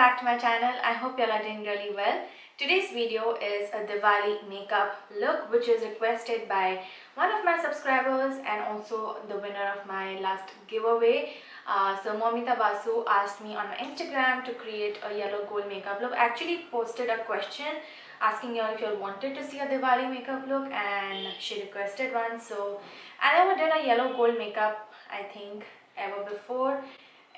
back to my channel. I hope y'all are doing really well. Today's video is a Diwali makeup look which is requested by one of my subscribers and also the winner of my last giveaway. So Momita Basu asked me on my Instagram to create a yellow gold makeup look. I actually posted a question asking y'all if y'all wanted to see a Diwali makeup look and she requested one. So I never did a yellow gold makeup, I think, ever before.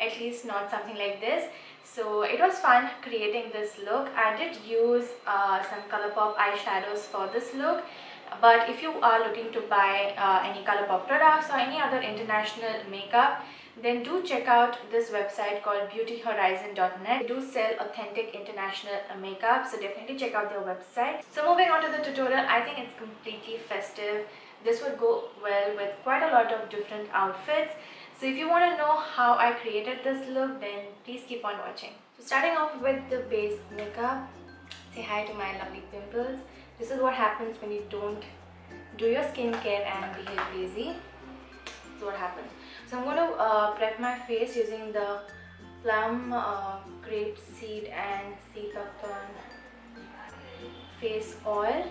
At least not something like this. So it was fun creating this look. I did use some Colourpop eyeshadows for this look, but if you are looking to buy any Colourpop products or any other international makeup, then do check out this website called beautyhorizon.net. They do sell authentic international makeup, so definitely check out their website. So moving on to the tutorial, I think it's completely festive. This would go well with quite a lot of different outfits. So if you want to know how I created this look, then please keep on watching. So starting off with the base makeup, say hi to my lovely pimples. This is what happens when you don't do your skincare and behave lazy. This is what happens. So I'm going to prep my face using the Plum, grapeseed and sea buckthorn face oil.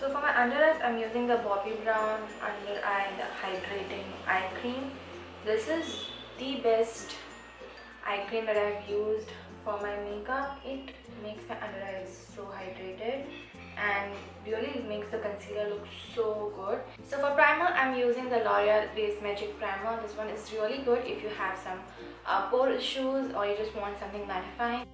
So for my under eyes, I'm using the Bobbi Brown Under Eye Hydrating Eye Cream. This is the best eye cream that I've used for my makeup. It makes my under eyes so hydrated and really makes the concealer look so good. So for primer, I'm using the Loreal Base Magic Primer. This one is really good if you have some pore issues or you just want something mattifying.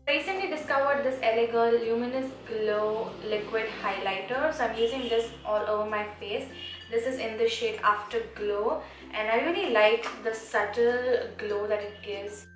I recently discovered this LA Girl Luminous Glow Liquid Highlighter. So I'm using this all over my face. This is in the shade Afterglow and I really like the subtle glow that it gives.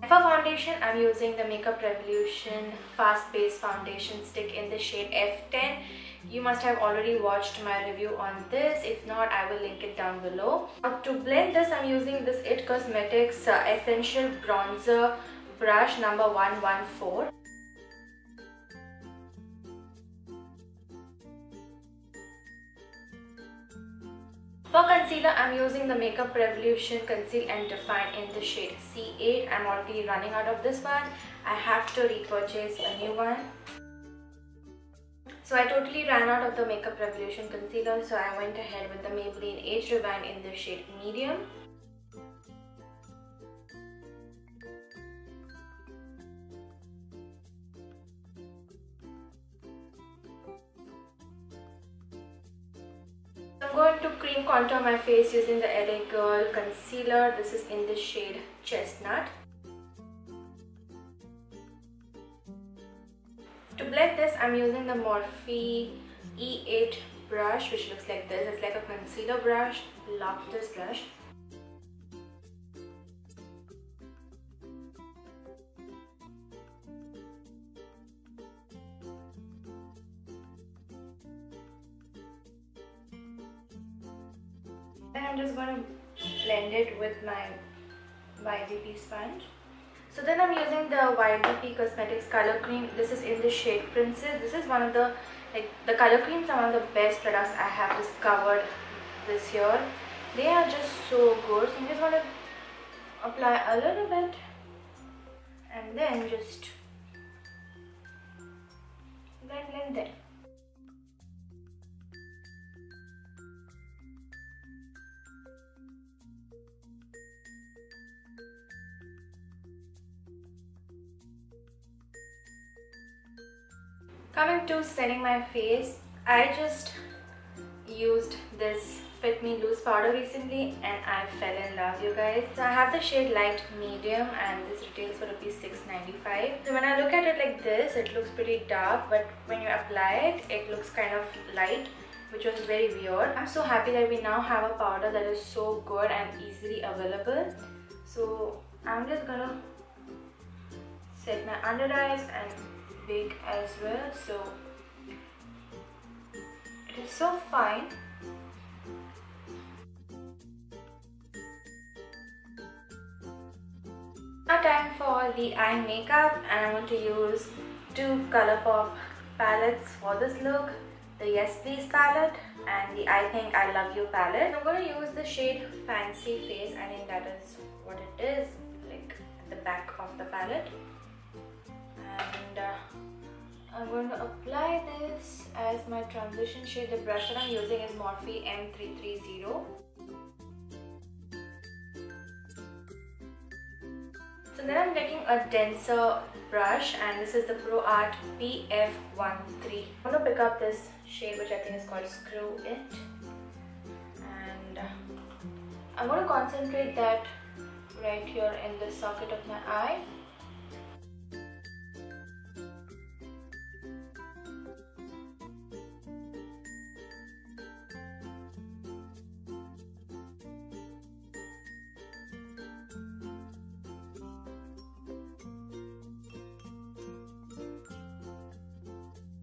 For foundation, I'm using the Makeup Revolution Fast Base Foundation Stick in the shade F10. You must have already watched my review on this. If not, I will link it down below. Now, to blend this, I'm using this IT Cosmetics Essential Bronzer Brush number 114. For concealer, I'm using the Makeup Revolution Conceal and Define in the shade C8. I'm already running out of this one. I have to repurchase a new one. So I totally ran out of the Makeup Revolution concealer, so I went ahead with the Maybelline Age Rewind in the shade Medium. I'm going to cream contour my face using the LA Girl concealer. This is in the shade Chestnut. To blend this, I'm using the Morphe E8 brush, which looks like this. It's like a concealer brush. Love this brush. And I'm just going to blend it with my YDP sponge. So then I'm using the YDP Cosmetics Color Cream. This is in the shade Princess. This is one of the, the color creams are one of the best products I have discovered this year. They are just so good. So I'm just going to apply a little bit and then just blend it. Coming to setting my face, I just used this Fit Me Loose powder recently and I fell in love, you guys. So I have the shade Light Medium and this retails for ₹6.95. So when I look at it like this, it looks pretty dark, but when you apply it, it looks kind of light, which was very weird. I'm so happy that we now have a powder that is so good and easily available. So I'm just gonna set my under eyes and big as well, so it is so fine. Now time for the eye makeup, and I'm going to use two Colourpop palettes for this look. The Yes Please palette and the I Think I Love You palette. I'm going to use the shade Fancy Face. I think that is what it is, like at the back of the palette. And I'm going to apply this as my transition shade. The brush that I'm using is Morphe M330. So then I'm taking a denser brush, and this is the Pro Art PF13. I'm going to pick up this shade which I think is called Screw It, and I'm going to concentrate that right here in the socket of my eye.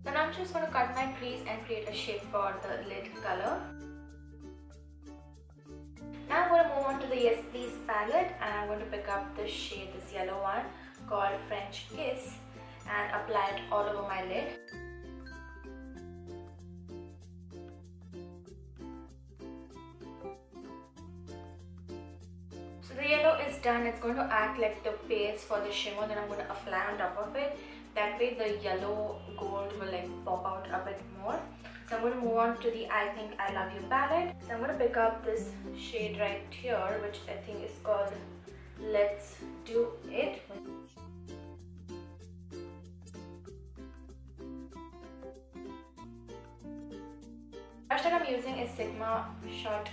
Then I'm just going to cut my crease and create a shape for the lid color. Now I'm going to move on to the Yes Please palette, and I'm going to pick up this shade, this yellow one called French Kiss, and apply it all over my lid. So the yellow is done. It's going to act like the base for the shimmer that I'm going to apply on top of it. That way the yellow gold will like pop out a bit more. So I'm going to move on to the I Think I Love You palette. So I'm going to pick up this shade right here, which I think is called Let's Do It. The brush that I'm using is Sigma Shot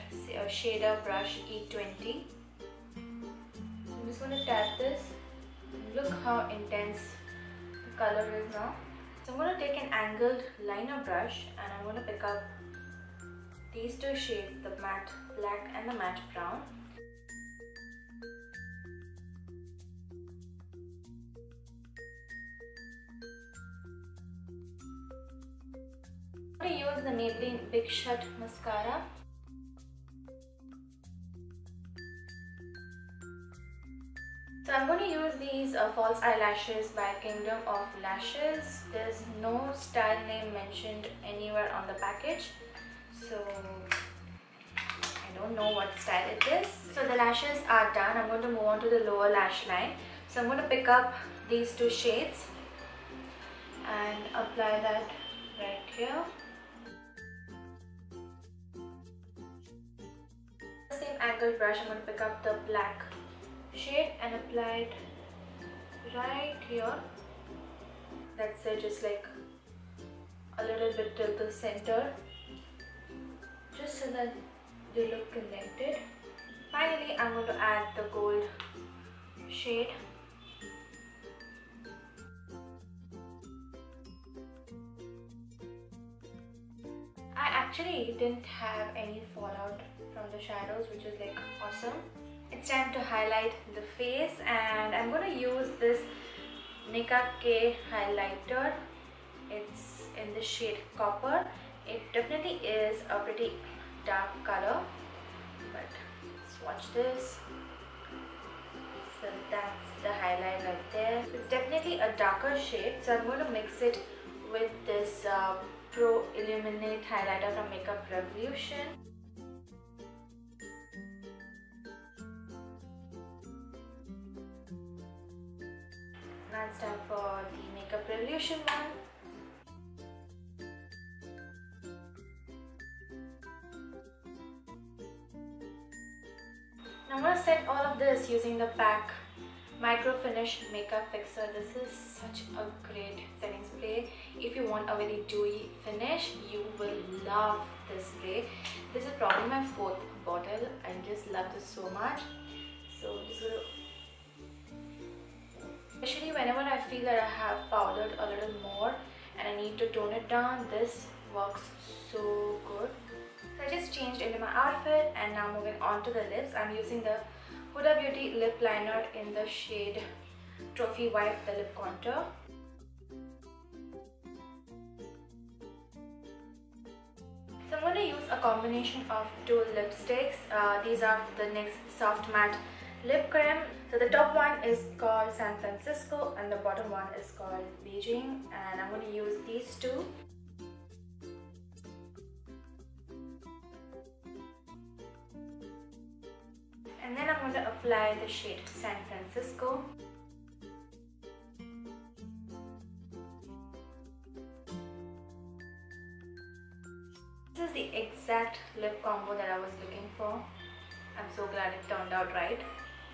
Shader Brush E20. I'm just going to tap this. Look how intense the color is now. So I'm going to take an angled liner brush, and I'm going to pick up these two shades, the matte black and the matte brown. I'm going to use the Maybelline Big Shot mascara. So I'm going to use these false eyelashes by Kingdom of Lashes. There's no style name mentioned anywhere on the package, so I don't know what style it is. So the lashes are done. I'm going to move on to the lower lash line. So I'm going to pick up these two shades and apply that right here. The same angled brush, I'm going to pick up the black shade and apply it right here. That's it, just like a little bit till the center, just so that they look connected. Finally, I'm going to add the gold shade. I actually didn't have any fallout from the shadows, which is like awesome. It's time to highlight the face, and I'm going to use this Nicka K highlighter. It's in the shade Copper. It definitely is a pretty dark color, but swatch this. So that's the highlight right there. It's definitely a darker shade, so I'm going to mix it with this Pro Illuminate highlighter from Makeup Revolution. Now it's time for the Makeup Revolution one. Now I'm going to set all of this using the PAC Micro Finish Makeup Fixer. This is such a great setting spray. If you want a very dewy finish, you will love this spray. This is probably my 4th bottle. I just love this so much. So just going to, especially whenever I feel that I have powdered a little more and I need to tone it down, this works so good. So I just changed into my outfit, and now moving on to the lips. I'm using the Huda Beauty lip liner in the shade Trophy Wipe, the lip contour. So I'm going to use a combination of two lipsticks. These are the NYX Soft Matte lip cream. So the top one is called San Francisco and the bottom one is called Beijing, and I'm going to use these two. And then I'm going to apply the shade San Francisco. This is the exact lip combo that I was looking for. I'm so glad it turned out right.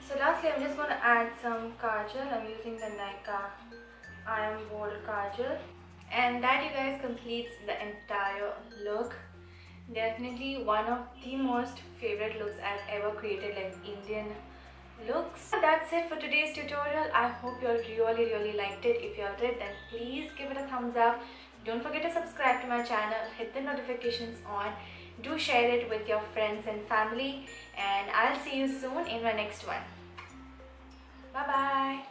So lastly, I'm just going to add some kajal. I'm using the Nicka Iron Bold Kajal. And that, you guys, completes the entire look. Definitely one of the most favorite looks I've ever created, like Indian looks. So that's it for today's tutorial. I hope you all really liked it. If you all did, then please give it a thumbs up. Don't forget to subscribe to my channel, hit the notifications on, do share it with your friends and family, and I'll see you soon in my next one. Bye bye.